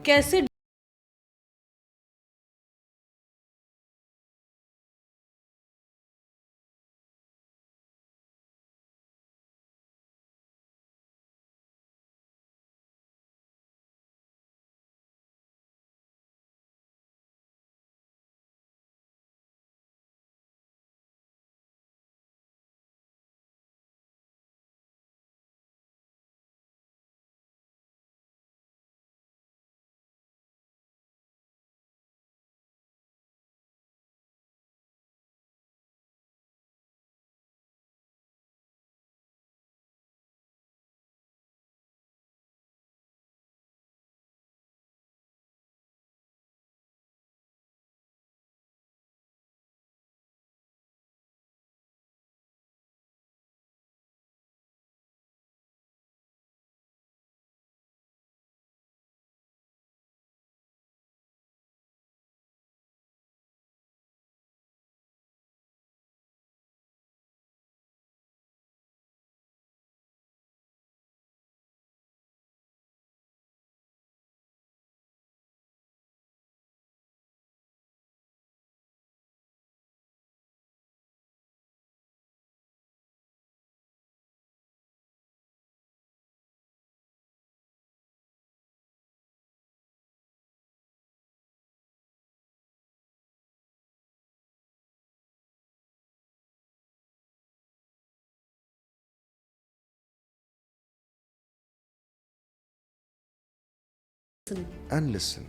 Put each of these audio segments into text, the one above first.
कैसे and listen.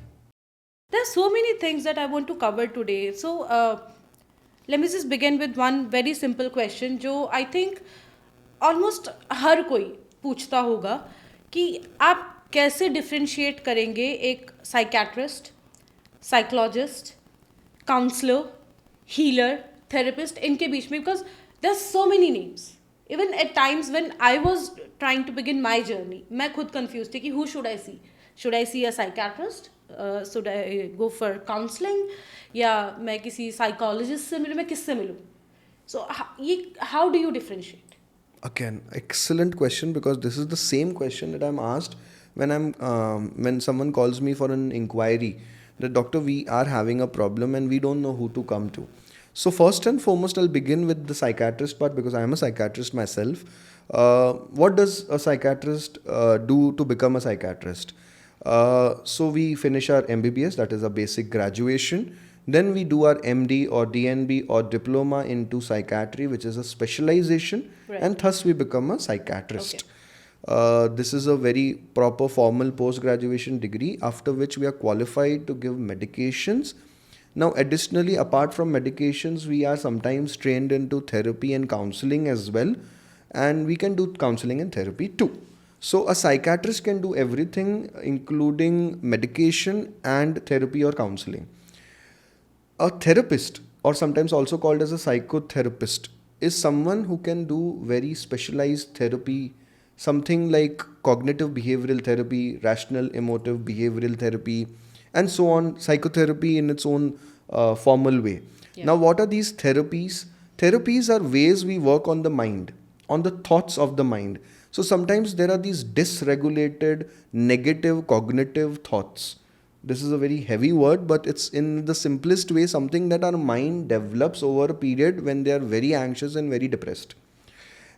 There are so many things that I want to cover today. So, let me just begin with one very simple question, जो I think almost हर कोई पूछता होगा कि आप कैसे differentiate करेंगे एक psychiatrist, psychologist, counselor, healer, therapist इनके बीच में, because there are so many names. Even at times when I was trying to begin my journey, मैं खुद confused थी कि who should I see? Should I see a psychiatrist? Should I go for counseling? या मैं किसी psychologist से मिलूँ, मैं किससे मिलूँ? So ये how do you differentiate? Again, excellent question, because this is the same question that I'm asked when someone calls me for an inquiry that, doctor, we are having a problem and we don't know who to come to. So first and foremost, I'll begin with the psychiatrist part, because I am a psychiatrist myself. What does a psychiatrist do to become a psychiatrist? So we finish our MBBS, that is a basic graduation. Then we do our MD or DNB or diploma into psychiatry, which is a specialization, Right. and thus we become a psychiatrist. Okay. This is a very proper formal post graduation degree, after which we are qualified to give medications. Now, additionally, apart from medications, we are sometimes trained into therapy and counseling as well, and we can do counseling and therapy too. So, a psychiatrist can do everything, including medication and therapy or counseling. A therapist, or sometimes also called as a psychotherapist, is someone who can do very specialized therapy, something like cognitive behavioral therapy, rational emotive behavioral therapy, and so on, psychotherapy in its own formal way. Yeah. Now, what are these therapies? Therapies are ways we work on the mind, on the thoughts of the mind. So sometimes there are these dysregulated negative cognitive thoughts. This is a very heavy word, but it's in the simplest way something that our mind develops over a period when they are very anxious and very depressed.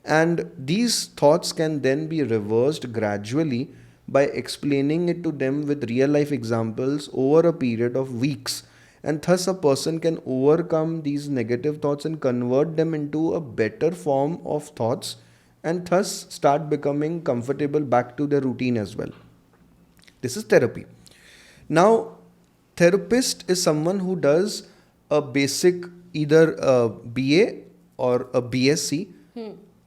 And these thoughts can then be reversed gradually by explaining it to them with real life examples over a period of weeks. And thus, a person can overcome these negative thoughts and convert them into a better form of thoughts, and thus start becoming comfortable back to their routine as well. This is therapy. Now, therapist is someone who does a basic, either a BA or a BSc,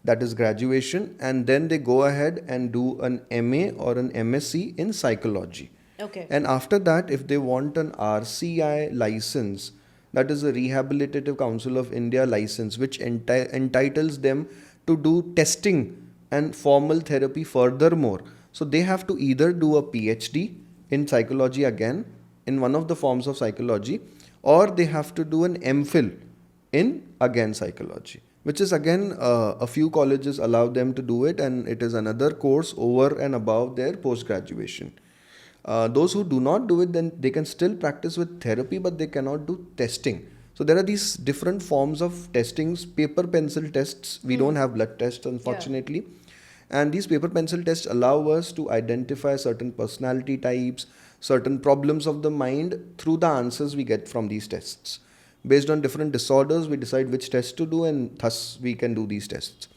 that is graduation, and then they go ahead and do an MA or an MSc in psychology. Okay. And after that, if they want an RCI license, that is a Rehabilitative Council of India license, which entitles them to do testing and formal therapy furthermore. So they have to either do a PhD in psychology again, in one of the forms of psychology, or they have to do an MPhil in again psychology, which is again a few colleges allow them to do it, and it is another course over and above their post graduation. Those who do not do it, then they can still practice with therapy, but they cannot do testing. So there are these different forms of testings, paper pencil tests. We don't have blood tests, unfortunately. And these paper pencil tests allow us to identify certain personality types, certain problems of the mind through the answers we get from these tests. Based on different disorders, we decide which test to do, and thus we can do these tests.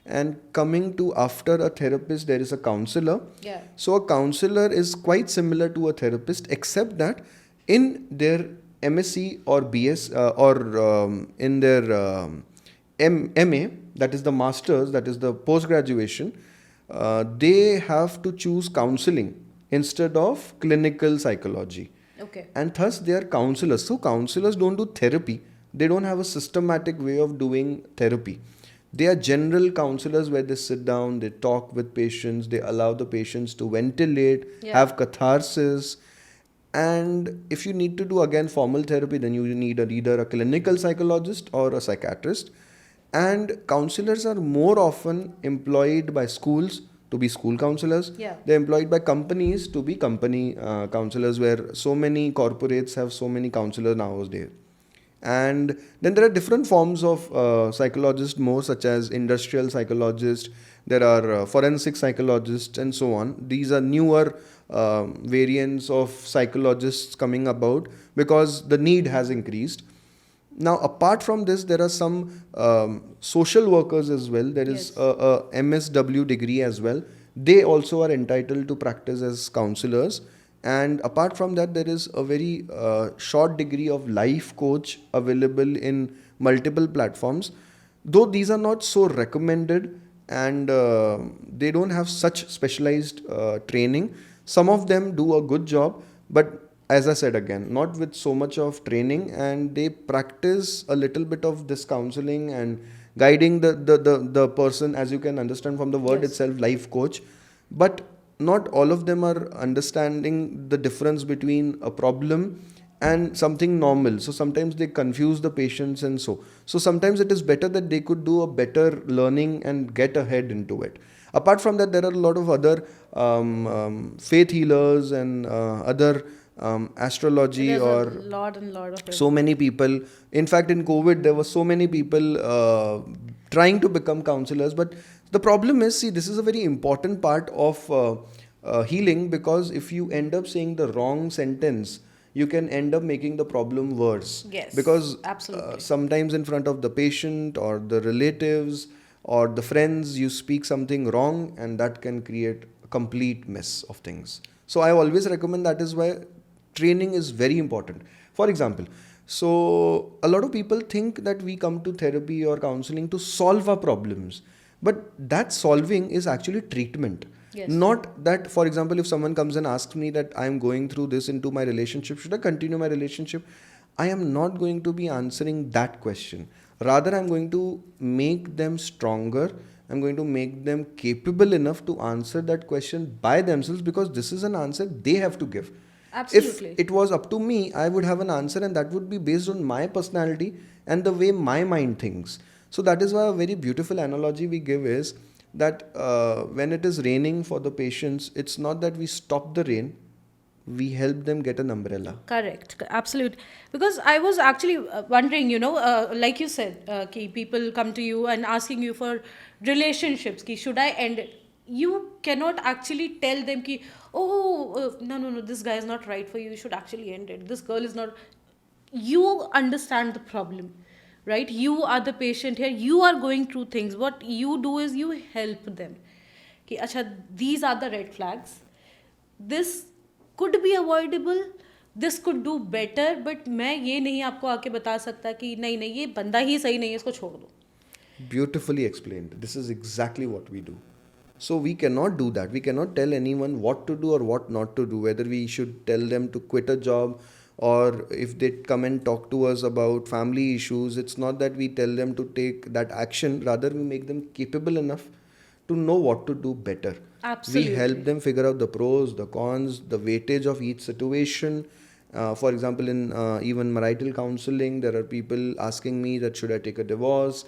And coming to after a therapist, there is a counselor. Yeah. So a counselor is quite similar to a therapist, except that in their MSc or BS or in their MA, that is the masters, that is the post graduation, they have to choose counseling instead of clinical psychology. Okay. And thus they are counselors. So counselors don't do therapy, they don't have a systematic way of doing therapy. They are general counselors where they sit down, they talk with patients, they allow the patients to ventilate, have catharsis. And if you need to do again formal therapy, then you need either a clinical psychologist or a psychiatrist. And counselors are more often employed by schools to be school counselors. Yeah. They're employed by companies to be company counselors, where so many corporates have so many counselors nowadays. And then there are different forms of psychologists, more such as industrial psychologists. There are forensic psychologists and so on. These are newer variants of psychologists coming about because the need has increased. Now, apart from this, there are some social workers as well. There is Yes. a MSW degree as well. They also are entitled to practice as counselors. And apart from that, there is a very short degree of life coach available in multiple platforms. Though these are not so recommended, and they don't have such specialized training, some of them do a good job. But as I said again, not with so much of training, and they practice a little bit of this counseling and guiding the person, as you can understand from the word Yes. itself, life coach. But not all of them are understanding the difference between a problem and something normal. So sometimes they confuse the patients, and so sometimes it is better that they could do a better learning and get ahead into it. Apart from that, there are a lot of other faith healers and other astrology There's or a lot and lot of it. so many people. In fact, in COVID there were so many people trying to become counselors. But the problem is, see, this is a very important part of healing, because if you end up saying the wrong sentence, you can end up making the problem worse. Yes, Because absolutely. sometimes in front of the patient or the relatives or the friends, you speak something wrong, and that can create a complete mess of things. So I always recommend, that is why training is very important. For example, so a lot of people think that we come to therapy or counseling to solve our problems, but that solving is actually treatment. Yes. Not that, for example, if someone comes and asks me that I'm going through this into my relationship, should I continue my relationship? I am not going to be answering that question. Rather, I'm going to make them stronger. I'm going to make them capable enough to answer that question by themselves, because this is an answer they have to give. Absolutely. If it was up to me, I would have an answer, and that would be based on my personality and the way my mind thinks. So that is why a very beautiful analogy we give is that when it is raining for the patients, it's not that we stop the rain, we help them get an umbrella. Correct. Absolute. Because I was actually wondering, like you said, ki people come to you and asking you for relationships. Ki should I end it? You cannot actually tell them ki, oh, no, this guy is not right for you. You should actually end it. This girl is not. You understand the problem, right? You are the patient here. You are going through things. What you do is you help them. Ki, acha, these are the red flags. This could be avoidable, this could do better, but मैं ये नहीं आपको आके बता सकता कि नहीं नहीं ये बंदा ही सही नहीं है, इसको छोड़ दो. Beautifully explained. This is exactly what we do. So we cannot do that. We cannot tell anyone what to do or what not to do, whether we should tell them to quit a job, or if they come and talk to us about family issues. It's not that we tell them to take that action, rather we make them capable enough to know what to do better. Absolutely. We help them figure out the pros, the cons, the weightage of each situation. For example, in even marital counseling, there are people asking me that should I take a divorce.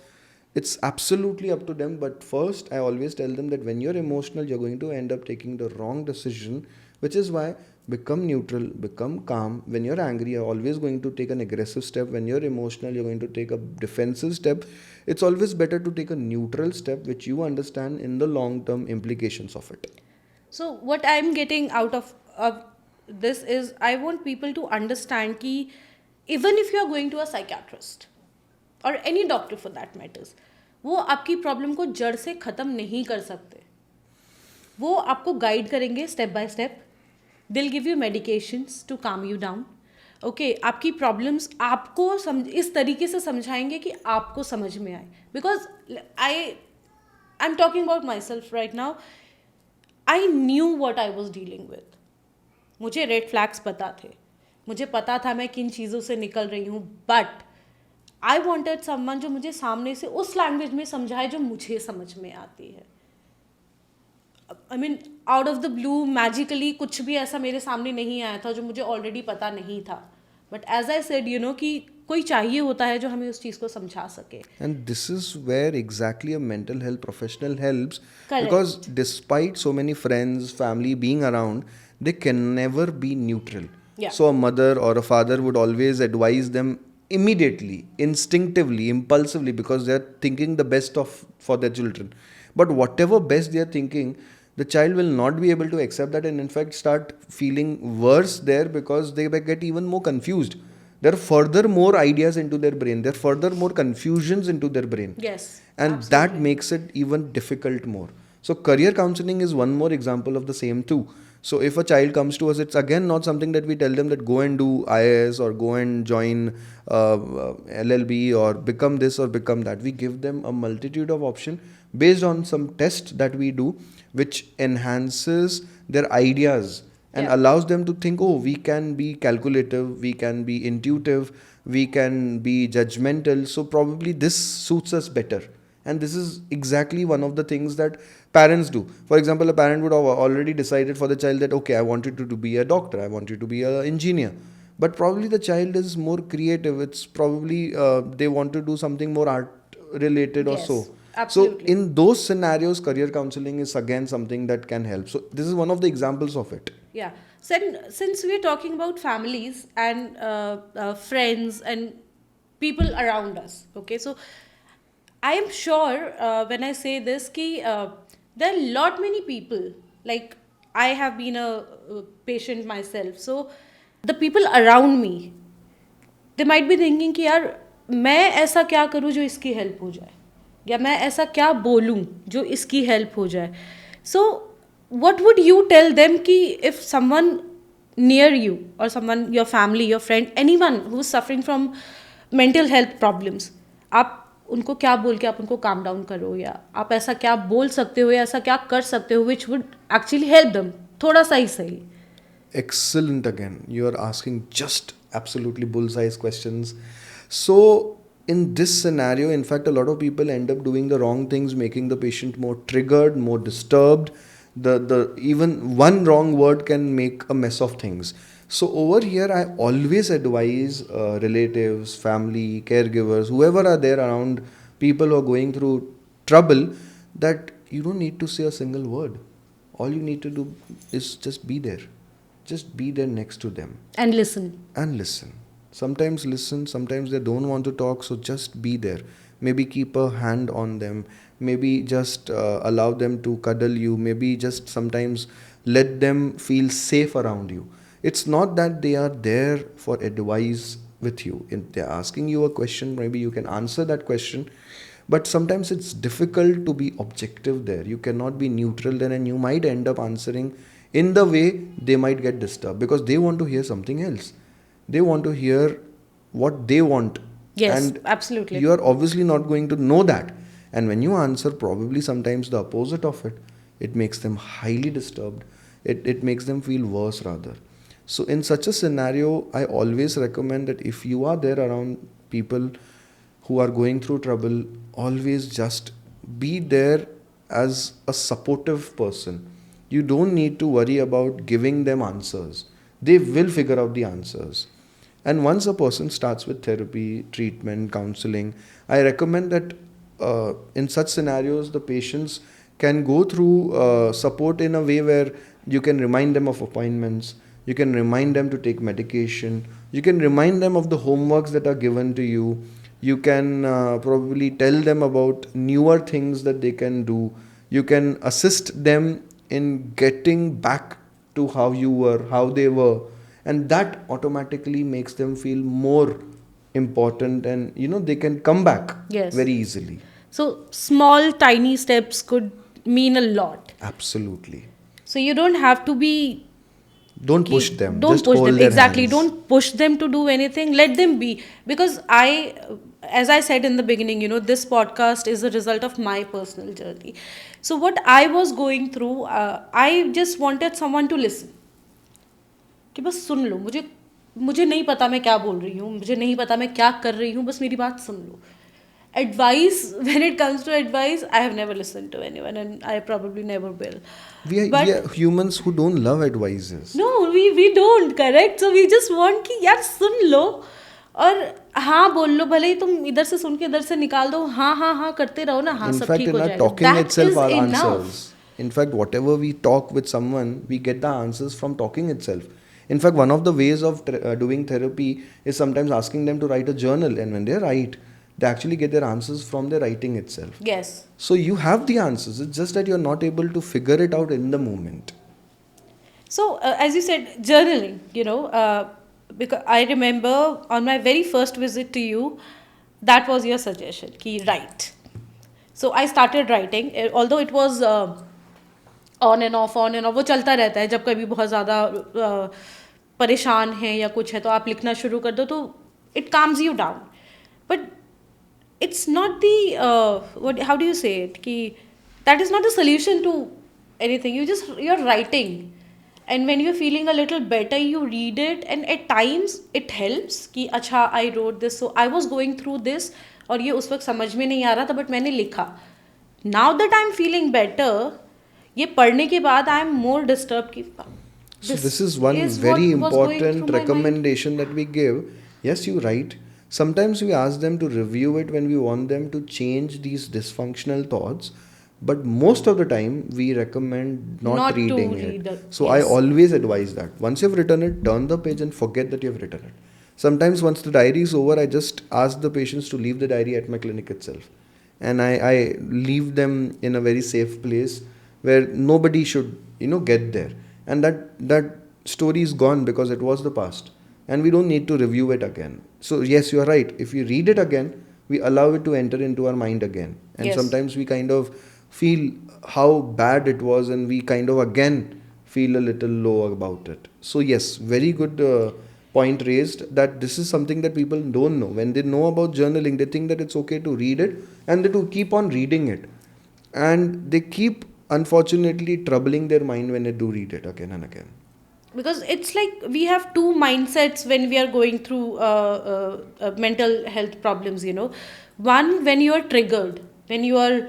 It's absolutely up to them, but first I always tell them that when you're emotional, you're going to end up taking the wrong decision, which is why become neutral, become calm. When you're angry, you're always going to take an aggressive step. When you're emotional, you're going to take a defensive step. It's always better to take a neutral step which you understand in the long term implications of it. So what I'm getting out of this is I want people to understand कि even if you are going to a psychiatrist or any doctor for that matters, वो आपकी problem को जड़ से ख़त्म नहीं कर सकते. वो आपको गाइड करेंगे स्टेप बाय स्टेप. दिल गिव यू मेडिकेशंस टू काम यू डाउन. ओके, आपकी प्रॉब्लम्स आपको इस तरीके से समझाएंगे कि आपको समझ में आए. Because I am talking about my self right now. I knew what I was dealing with. मुझे रेड फ्लैग्स पता थे, मुझे पता था मैं किन चीज़ों से निकल रही हूँ, बट आई वॉन्टेड समवन जो मुझे सामने से उस लैंग्वेज में समझाए जो मुझे समझ में आती है. I mean out of the blue magically कुछ भी ऐसा मेरे सामने नहीं आया था जो मुझे ऑलरेडी पता नहीं था. But as I said you know कि कोई चाहिए होता है जो हमें उस चीज़ को समझा सके. And this is where exactly a mental health professional helps. Correct. Because despite so many friends, family being around, they can never be neutral. Yeah. So a mother or a father would always advise them immediately, instinctively, impulsively, because they are thinking the best of for their children. But whatever best they are thinking, the child will not be able to accept that, and in fact start feeling worse there because they get even more confused. There are further more ideas into their brain. There are further more confusions into their brain. Yes. And absolutely. that makes it even difficult more. So career counseling is one more example of the same too. So if a child comes to us, it's again not something that we tell them that go and do IAS or go and join LLB or become this or become that. We give them a multitude of options based on some tests that we do, which enhances their ideas and Yeah. allows them to think, oh, we can be calculative, we can be intuitive, we can be judgmental, so probably this suits us better. And this is exactly one of the things that parents do. For example, a parent would have already decided for the child that, okay, I want you to be a doctor, I want you to be an engineer. But probably the child is more creative. It's probably they want to do something more art related or Yes, so. absolutely. So in those scenarios, career counseling is again something that can help. So this is one of the examples of it. Yeah. Since we're talking about families and friends and people around us, okay, so I am sure when I say this, ki, there are lot many people, like I have been a patient myself, so the people around me, they might be thinking कि यार मैं ऐसा क्या करूँ जो इसकी help हो जाए, या मैं ऐसा क्या बोलूँ जो इसकी हेल्प हो जाए. सो what would you tell them कि if someone near you or someone, your family, your friend, anyone who is suffering from mental health problems, आप उनको क्या बोल के आप उनको calm down करो, या आप ऐसा क्या बोल सकते हो या ऐसा क्या कर सकते हो which would actually help them, थोड़ा सा ही सही. Excellent again. You are asking just absolutely bullseye questions. So in this scenario, in fact, a lot of people end up doing the wrong things, making the patient more triggered, more disturbed. The even one wrong word can make a mess of things. So over here, I always advise relatives, family, caregivers, whoever are there around people who are going through trouble, that you don't need to say a single word. All you need to do is just be there. Just be there next to them. And listen. And listen. Sometimes listen, sometimes they don't want to talk, so just be there. Maybe keep a hand on them. Maybe just allow them to cuddle you. Maybe just sometimes let them feel safe around you. It's not that they are there for advice with you. If they're asking you a question, maybe you can answer that question. But sometimes it's difficult to be objective there. You cannot be neutral then, and you might end up answering in the way they might get disturbed because they want to hear something else. They want to hear what they want. Yes, and absolutely. You are obviously not going to know that. And when you answer probably sometimes the opposite of it, it makes them highly disturbed. It makes them feel worse rather. So in such a scenario, I always recommend that if you are there around people who are going through trouble, always just be there as a supportive person. You don't need to worry about giving them answers. They will figure out the answers. And once a person starts with therapy, treatment, counseling, I recommend that in such scenarios, the patients can go through support in a way where you can remind them of appointments. You can remind them to take medication. You can remind them of the homeworks that are given to you. You can probably tell them about newer things that they can do. You can assist them in getting back to how you were, how they were, and that automatically makes them feel more important, and they can come back Yes. very easily. So small, tiny steps could mean a lot. Absolutely. So you don't have to be. Don't push them. Don't Just push hold them. their Exactly. hands. Don't push them to do anything. Let them be. Because as I said in the beginning, this podcast is a result of my personal journey. So what I was going through, I just wanted someone to listen. कि बस सुन लो, मुझे नहीं पता मैं क्या बोल रही हूँ, मुझे नहीं पता मैं क्या कर रही हूँ, बस मेरी बात सुन लो. Advice, when it comes to advice, I have never listened to anyone, and I probably never will. We are humans who don't love advices. No, we don't, correct? So we just want कि यार सुन लो और हाँ बोल लो, भले ही तुम इधर से सुन के इधर से निकाल दो, हाँ हाँ हाँ करते रहो ना, हाँ In सब fact, ठीक in हो our जाएगा. talking That itself is are enough. answers. In fact, whatever we talk with someone, we get the answers from talking itself. In fact, one of the ways of doing therapy is sometimes asking them to write a journal, and when they write, they actually get their answers from their writing itself. Yes. So you have the answers. It's just that you're not able to figure it out in the moment. So, as you said, journaling, because I remember on my very first visit to you, that was your suggestion, ki write. So, I started writing, although it was on and off, वो चलता रहता है. जब कभी बहुत ज़्यादा परेशान हैं या कुछ है तो आप लिखना शुरू कर दो तो it calms you down. But it's not the, how do you say it? That is not the solution to anything. You're writing. And when you're feeling a little better, you read it, and at times it helps कि अच्छा I wrote this, so I was going through this और ये उस वक्त समझ में नहीं आ रहा था but मैंने लिखा. Now that I'm feeling better, ये पढ़ने के बाद I am more disturbed कि So this is one very important recommendation that we give. Yes, you write. Sometimes we ask them to review it when we want them to change these dysfunctional thoughts. But most of the time, we recommend not reading it. So yes. I always advise that. Once you've written it, turn the page and forget that you've written it. Sometimes once the diary is over, I just ask the patients to leave the diary at my clinic itself. And I leave them in a very safe place where nobody should, get there. And that story is gone because it was the past. And we don't need to review it again. So yes, you are right. If we read it again, we allow it to enter into our mind again. And yes. Sometimes we kind of feel how bad it was and we kind of again feel a little low about it. So yes, very good point raised that this is something that people don't know. When they know about journaling, they think that it's okay to read it and they to keep on reading it. And they keep, unfortunately, troubling their mind when they do read it again and again. Because it's like we have two mindsets when we are going through mental health problems, One, when you are triggered, when you are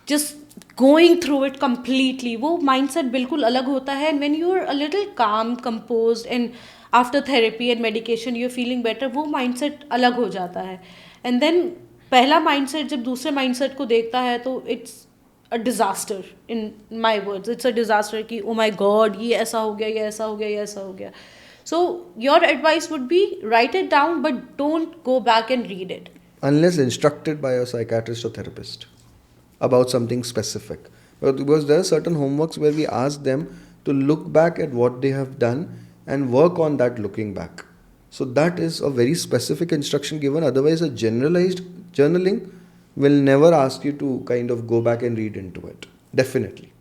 just going through it completely, वो mindset बिल्कुल अलग होता है. And when you are a little calm, composed, and after therapy and medication you're feeling better, वो mindset अलग हो जाता है. And then पहला mindset जब दूसरे mindset को देखता है तो it's a disaster. In my words, it's a disaster कि oh my god, ये ऐसा हो गया, ये ऐसा हो गया, ये ऐसा हो गया. So your advice would be write it down, but don't go back and read it. Unless instructed by a psychiatrist or therapist about something specific. Because there are certain homeworks where we ask them to look back at what they have done and work on that looking back. So that is a very specific instruction given. Otherwise, a generalized journaling will never ask you to kind of go back and read into it. Definitely.